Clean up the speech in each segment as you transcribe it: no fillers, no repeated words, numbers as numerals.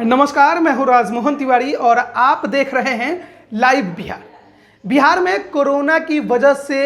नमस्कार, मैं हूँ राजमोहन तिवारी और आप देख रहे हैं लाइव बिहार। बिहार में कोरोना की वजह से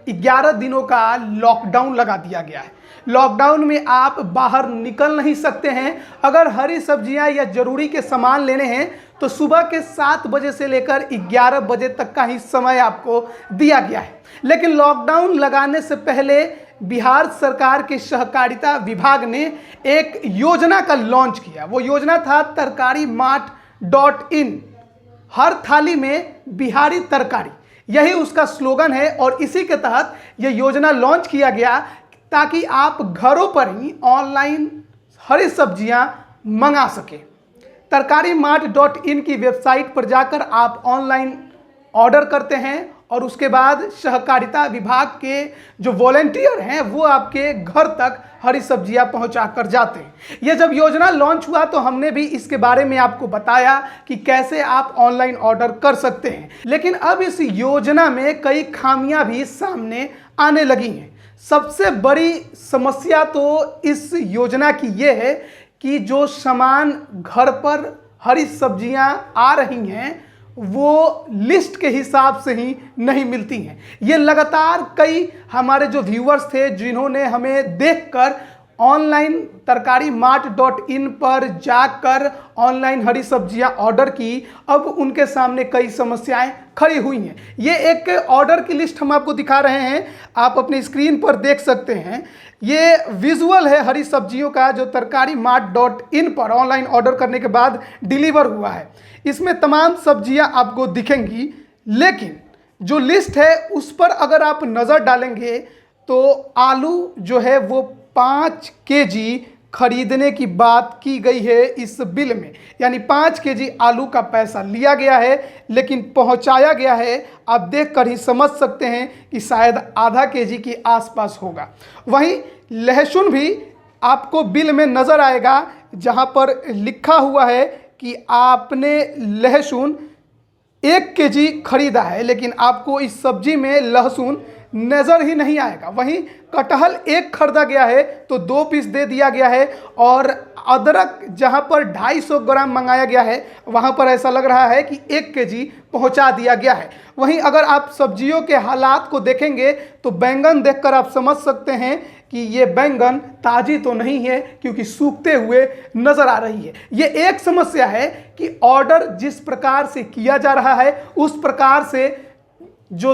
11 दिनों का लॉकडाउन लगा दिया गया है। लॉकडाउन में आप बाहर निकल नहीं सकते हैं। अगर हरी सब्जियां या ज़रूरी के सामान लेने हैं तो सुबह के 7 बजे से लेकर 11 बजे तक का ही समय आपको दिया गया है। लेकिन लॉकडाउन लगाने से पहले बिहार सरकार के सहकारिता विभाग ने एक योजना का लॉन्च किया। वो योजना था तरकारीमार्ट.in, हर थाली में बिहारी तरकारी, यही उसका स्लोगन है। और इसी के तहत यह योजना लॉन्च किया गया ताकि आप घरों पर ही ऑनलाइन हरी सब्जियां मंगा सकें। तरकारीमार्ट.in की वेबसाइट पर जाकर आप ऑनलाइन ऑर्डर करते हैं और उसके बाद सहकारिता विभाग के जो वॉलंटियर हैं वो आपके घर तक हरी सब्जियां पहुंचा कर जाते हैं। ये जब योजना लॉन्च हुआ तो हमने भी इसके बारे में आपको बताया कि कैसे आप ऑनलाइन ऑर्डर कर सकते हैं। लेकिन अब इस योजना में कई खामियां भी सामने आने लगी हैं। सबसे बड़ी समस्या तो इस योजना की ये है कि जो सामान घर पर हरी सब्जियां आ रही हैं वो लिस्ट के हिसाब से ही नहीं मिलती हैं। ये लगातार कई हमारे जो व्यूअर्स थे जिन्होंने हमें देखकर ऑनलाइन तरकारीमार्ट.in पर जाकर ऑनलाइन हरी सब्जियां ऑर्डर की, अब उनके सामने कई समस्याएं खड़ी हुई हैं। ये एक ऑर्डर की लिस्ट हम आपको दिखा रहे हैं, आप अपनी स्क्रीन पर देख सकते हैं। ये विजुअल है हरी सब्जियों का जो तरकारीमार्ट.in पर ऑनलाइन ऑर्डर करने के बाद डिलीवर हुआ है। इसमें तमाम सब्जियां आपको दिखेंगी, लेकिन जो लिस्ट है उस पर अगर आप नज़र डालेंगे तो आलू जो है वो 5 केजी खरीदने की बात की गई है इस बिल में। यानी 5 केजी आलू का पैसा लिया गया है, लेकिन पहुंचाया गया है, आप देखकर ही समझ सकते हैं कि शायद आधा केजी के आसपास होगा। वहीं लहसुन भी आपको बिल में नज़र आएगा, जहां पर लिखा हुआ है कि आपने लहसुन 1 केजी खरीदा है, लेकिन आपको इस सब्जी में लहसुन नज़र ही नहीं आएगा। वहीं कटहल 1 खरीदा गया है तो 2 पीस दे दिया गया है, और अदरक जहां पर 250 ग्राम मंगाया गया है वहां पर ऐसा लग रहा है कि 1 केजी पहुंचा दिया गया है। वहीं अगर आप सब्जियों के हालात को देखेंगे तो बैंगन देखकर आप समझ सकते हैं कि ये बैंगन ताज़ी तो नहीं है, क्योंकि सूखते हुए नज़र आ रही है। ये एक समस्या है कि ऑर्डर जिस प्रकार से किया जा रहा है उस प्रकार से जो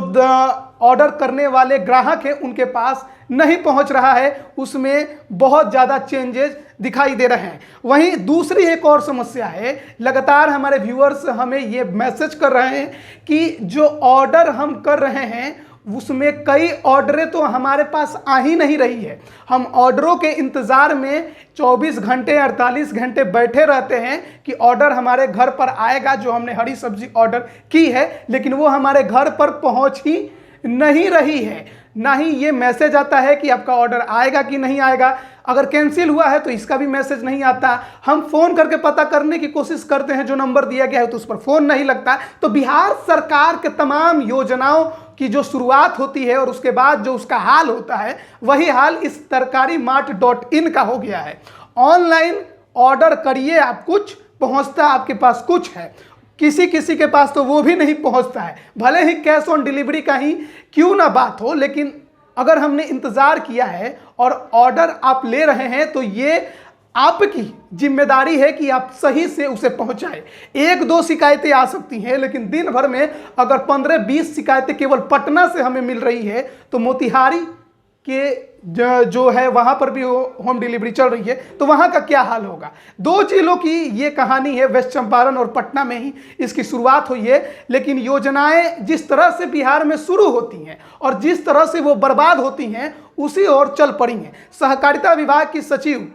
ऑर्डर करने वाले ग्राहक हैं उनके पास नहीं पहुंच रहा है, उसमें बहुत ज़्यादा चेंजेस दिखाई दे रहे हैं। वहीं दूसरी एक और समस्या है, लगातार हमारे व्यूअर्स हमें ये मैसेज कर रहे हैं कि जो ऑर्डर हम कर रहे हैं उसमें कई ऑर्डरें तो हमारे पास आ ही नहीं रही है। हम ऑर्डरों के इंतज़ार में 24 घंटे 48 घंटे बैठे रहते हैं कि ऑर्डर हमारे घर पर आएगा, जो हमने हरी सब्जी ऑर्डर की है, लेकिन वो हमारे घर पर पहुंच ही नहीं रही है। ना ही ये मैसेज आता है कि आपका ऑर्डर आएगा कि नहीं आएगा। अगर कैंसिल हुआ है तो इसका भी मैसेज नहीं आता। हम फ़ोन करके पता करने की कोशिश करते हैं, जो नंबर दिया गया है तो उस पर फ़ोन नहीं लगता। तो बिहार सरकार के तमाम योजनाओं की जो शुरुआत होती है और उसके बाद जो उसका हाल होता है, वही हाल इस तरकारीमार्ट.in का हो गया है। ऑनलाइन ऑर्डर करिए, आप कुछ पहुंचता आपके पास कुछ है, किसी किसी के पास तो वो भी नहीं पहुंचता है। भले ही कैश ऑन डिलीवरी का ही क्यों ना बात हो, लेकिन अगर हमने इंतज़ार किया है और ऑर्डर आप ले रहे हैं तो ये आपकी जिम्मेदारी है कि आप सही से उसे पहुंचाएं। 1-2 शिकायतें आ सकती हैं, लेकिन दिन भर में अगर 15-20 शिकायतें केवल पटना से हमें मिल रही है तो मोतिहारी के जो है वहाँ पर भी होम डिलीवरी चल रही है, तो वहाँ का क्या हाल होगा। 2 जिलों की ये कहानी है, वेस्ट चंपारण और पटना में ही इसकी शुरुआत हुई है। लेकिन योजनाएं जिस तरह से बिहार में शुरू होती हैं और जिस तरह से वो बर्बाद होती हैं उसी ओर चल पड़ी हैं। सहकारिता विभाग की सचिव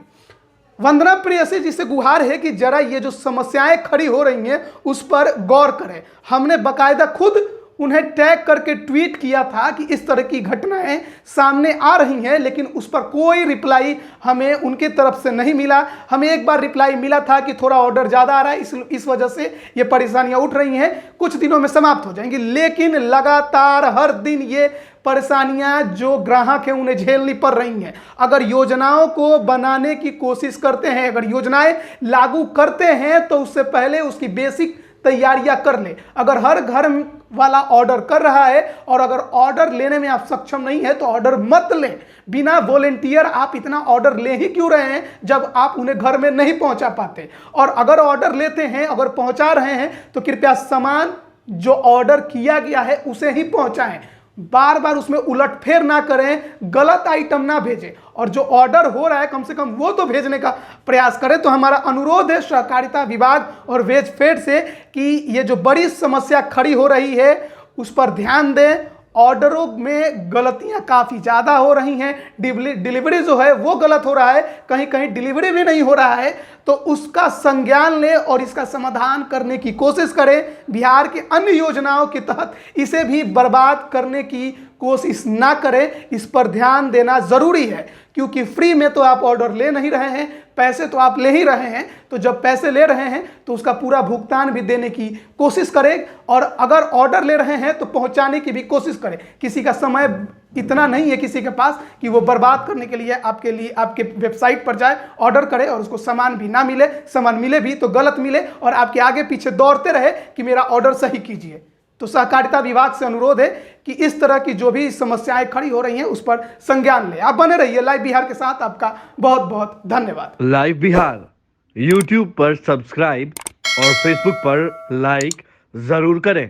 वंदना प्रेयसी जी से गुहार है कि जरा ये जो समस्याएं खड़ी हो रही हैं उस पर गौर करें। हमने बाकायदा खुद उन्हें टैग करके ट्वीट किया था कि इस तरह की घटनाएं सामने आ रही हैं, लेकिन उस पर कोई रिप्लाई हमें उनकी तरफ से नहीं मिला। हमें एक बार रिप्लाई मिला था कि थोड़ा ऑर्डर ज़्यादा आ रहा है, इस वजह से ये परेशानियां उठ रही हैं, कुछ दिनों में समाप्त हो जाएंगी। लेकिन लगातार हर दिन ये परेशानियां जो ग्राहक हैं उन्हें झेलनी पड़ रही हैं। अगर योजनाओं को बनाने की कोशिश करते हैं, अगर योजनाएं लागू करते हैं, तो उससे पहले उसकी बेसिक तैयारियां कर ले। अगर हर घर वाला ऑर्डर कर रहा है और अगर ऑर्डर लेने में आप सक्षम नहीं है तो ऑर्डर मत लें। बिना वॉलेंटियर आप इतना ऑर्डर ले ही क्यों रहे हैं जब आप उन्हें घर में नहीं पहुंचा पाते। और अगर ऑर्डर लेते हैं, अगर पहुंचा रहे हैं, तो कृपया सामान जो ऑर्डर किया गया है उसे ही पहुंचाएं। बार बार उसमें उलटफेर ना करें, गलत आइटम ना भेजें, और जो ऑर्डर हो रहा है कम से कम वो तो भेजने का प्रयास करें। तो हमारा अनुरोध है सहकारिता विभाग और वेजफेड से कि ये जो बड़ी समस्या खड़ी हो रही है उस पर ध्यान दें। ऑर्डरों में गलतियां काफ़ी ज़्यादा हो रही हैं, डिलीवरी जो है वो गलत हो रहा है, कहीं कहीं डिलीवरी भी नहीं हो रहा है। तो उसका संज्ञान लें और इसका समाधान करने की कोशिश करें। बिहार के अन्य योजनाओं के तहत इसे भी बर्बाद करने की कोशिश ना करें, इस पर ध्यान देना ज़रूरी है, क्योंकि फ्री में तो आप ऑर्डर ले नहीं रहे हैं, पैसे तो आप ले ही रहे हैं। तो जब पैसे ले रहे हैं तो उसका पूरा भुगतान भी देने की कोशिश करें, और अगर ऑर्डर ले रहे हैं तो पहुंचाने की भी कोशिश करें। किसी का समय इतना नहीं है किसी के पास कि वो बर्बाद करने के लिए आपके वेबसाइट पर जाए, ऑर्डर करे और उसको सामान भी ना मिले, सामान मिले भी तो गलत मिले और आपके आगे पीछे दौड़ते रहे कि मेरा ऑर्डर सही कीजिए। तो सहकारिता विभाग से अनुरोध है कि इस तरह की जो भी समस्याएं खड़ी हो रही हैं उस पर संज्ञान ले। आप बने रहिए लाइव बिहार के साथ। आपका बहुत बहुत धन्यवाद। लाइव बिहार YouTube पर सब्सक्राइब और Facebook पर लाइक जरूर करें।